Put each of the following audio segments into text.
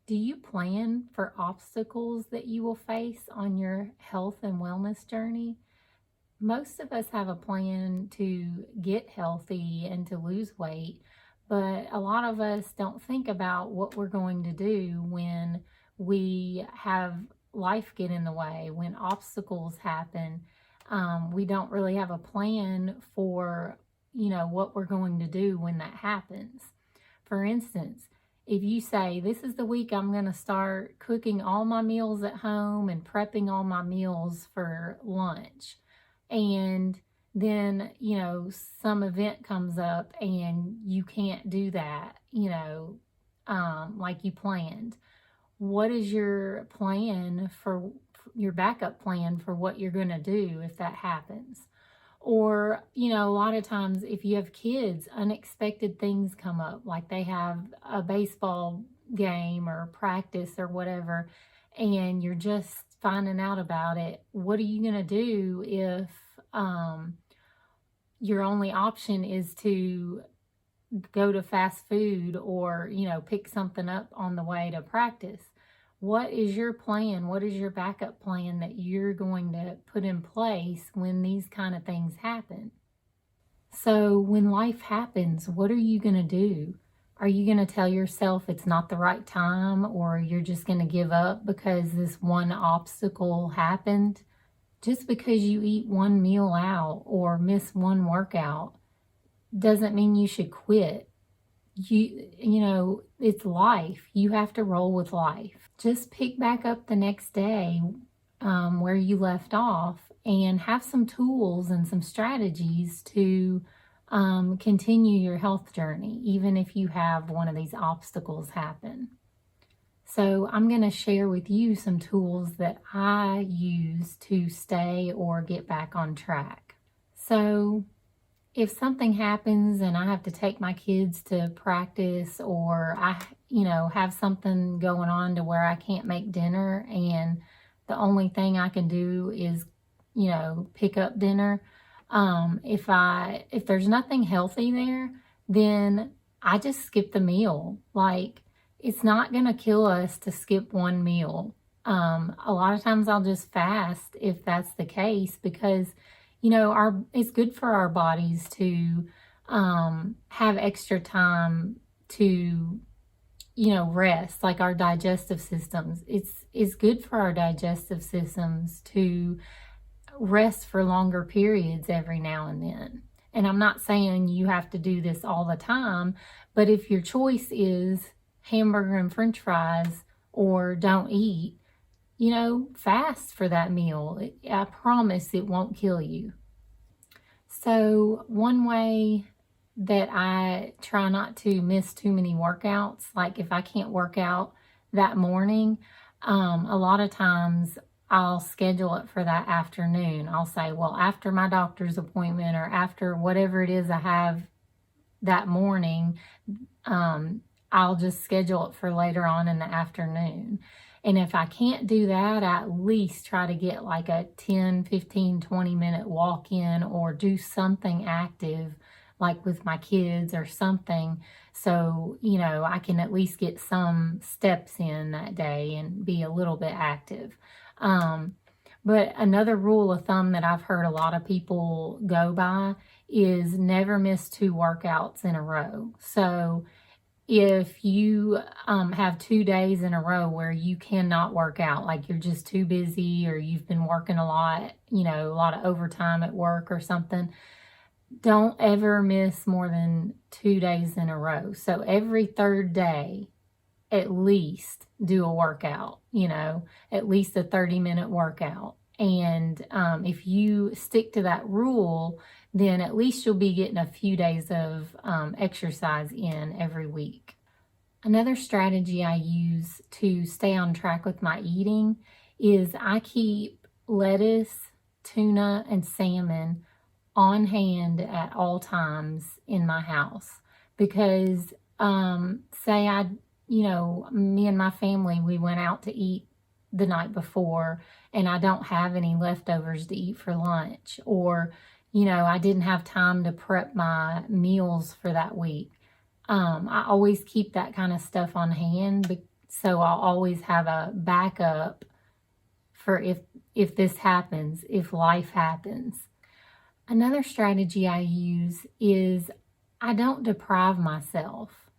Do you plan for obstacles that you will face on your health and wellness journey? Most of us have a plan to get healthy and to lose weight, but a lot of us don't think about what we're going to do when we have life get in the way, when obstacles happen. We don't really have a plan for, what we're going to do when that happens. For instance, if you say, this is the week I'm going to start cooking all my meals at home and prepping all my meals for lunch, and then, some event comes up and you can't do that, like you planned. What is your plan for your backup plan for what you're going to do if that happens? Or, a lot of times if you have kids, unexpected things come up, like they have a baseball game or practice or whatever, and you're just finding out about it. What are you going to do if your only option is to go to fast food or, pick something up on the way to practice? What is your plan? What is your backup plan that you're going to put in place when these kind of things happen? So when life happens, what are you going to do? Are you going to tell yourself it's not the right time, or you're just going to give up because this one obstacle happened? Just because you eat one meal out or miss one workout doesn't mean you should quit. It's life. You have to roll with life. Just pick back up the next day where you left off, and have some tools and some strategies to continue your health journey, even if you have one of these obstacles happen. So I'm going to share with you some tools that I use to stay or get back on track. So if something happens and I have to take my kids to practice, or I, have something going on to where I can't make dinner and the only thing I can do is, pick up dinner. If there's nothing healthy there, then I just skip the meal. Like, it's not going to kill us to skip one meal. A lot of times I'll just fast if that's the case, because it's good for our bodies to have extra time to rest, like our digestive systems. It's good for our digestive systems to rest for longer periods every now and then. And I'm not saying you have to do this all the time, but if your choice is hamburger and french fries or don't eat, fast for that meal. I promise it won't kill you. So one way that I try not to miss too many workouts, like if I can't work out that morning, a lot of times I'll schedule it for that afternoon. I'll say, well, after my doctor's appointment or after whatever it is I have that morning, I'll just schedule it for later on in the afternoon. And if I can't do that, I at least try to get like a 10, 15, 20-minute walk in, or do something active, like with my kids or something. So, I can at least get some steps in that day and be a little bit active. But another rule of thumb that I've heard a lot of people go by is never miss 2 workouts in a row. So if you have 2 days in a row where you cannot work out, like you're just too busy, or you've been working a lot, a lot of overtime at work or something, don't ever miss more than 2 days in a row. So every third day, at least do a workout, at least a 30-minute workout. And if you stick to that rule, then at least you'll be getting a few days of exercise in every week. Another strategy I use to stay on track with my eating is I keep lettuce, tuna, and salmon on hand at all times in my house. Because say me and my family, we went out to eat the night before and I don't have any leftovers to eat for lunch, or I didn't have time to prep my meals for that week. I always keep that kind of stuff on hand So I'll always have a backup for if this happens, if life happens. Another strategy I use is I don't deprive myself.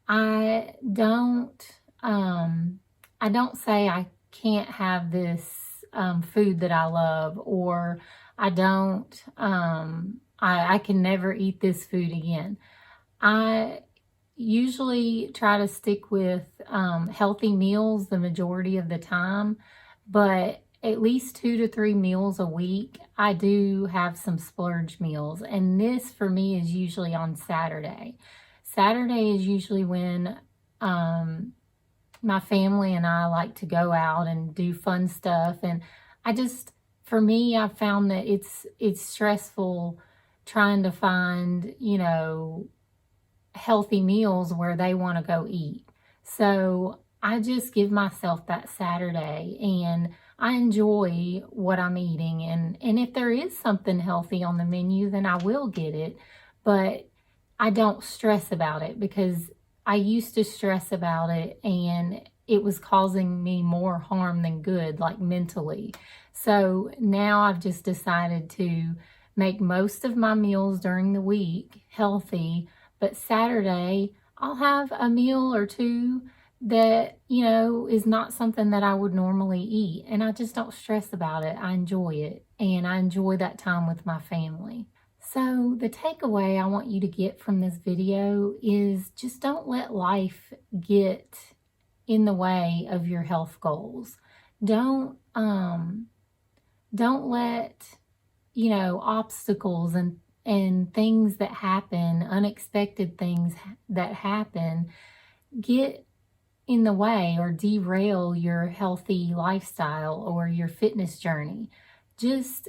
I don't I don't say I can't have this food that I love, or I don't I can never eat this food again. I usually try to stick with healthy meals the majority of the time, but at least 2 to 3 meals a week, I do have some splurge meals. And this for me is usually on Saturday. Saturday is usually when my family and I like to go out and do fun stuff. And for me, I've found that it's stressful trying to find, healthy meals where they want to go eat. So I just give myself that Saturday and I enjoy what I'm eating. And if there is something healthy on the menu, then I will get it. But I don't stress about it, because I used to stress about it and it was causing me more harm than good, like mentally. So now I've just decided to make most of my meals during the week healthy, but Saturday I'll have a meal or two that, is not something that I would normally eat. And I just don't stress about it. I enjoy it. And I enjoy that time with my family. So the takeaway I want you to get from this video is just don't let life get in the way of your health goals. Don't let, obstacles and things that happen, unexpected things that happen, get in the way or derail your healthy lifestyle or your fitness journey. Just,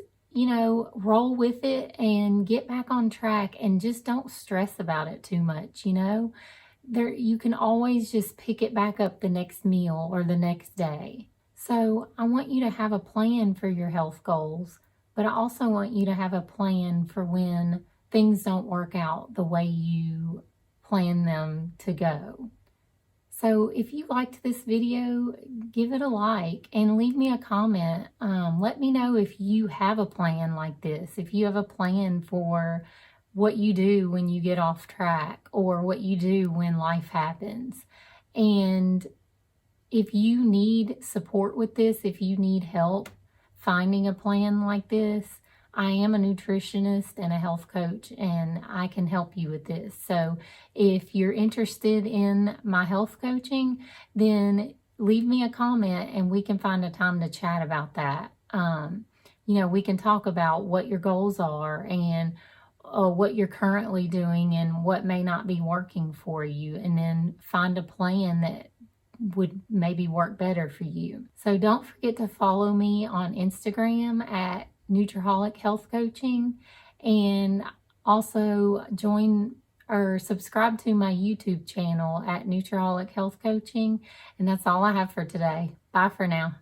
roll with it and get back on track, and just don't stress about it too much. You can always just pick it back up the next meal or the next day. So I want you to have a plan for your health goals, but I also want you to have a plan for when things don't work out the way you plan them to go. So if you liked this video, give it a like and leave me a comment. Let me know if you have a plan like this, if you have a plan for what you do when you get off track or what you do when life happens. And if you need support with this, if you need help finding a plan like this, I am a nutritionist and a health coach, and I can help you with this. So if you're interested in my health coaching, then leave me a comment and we can find a time to chat about that. We can talk about what your goals are and what you're currently doing and what may not be working for you, and then find a plan that would maybe work better for you. So don't forget to follow me on Instagram at Nutriholic Health Coaching, and also join or subscribe to my YouTube channel at Nutriholic Health Coaching. And that's all I have for today. Bye for now.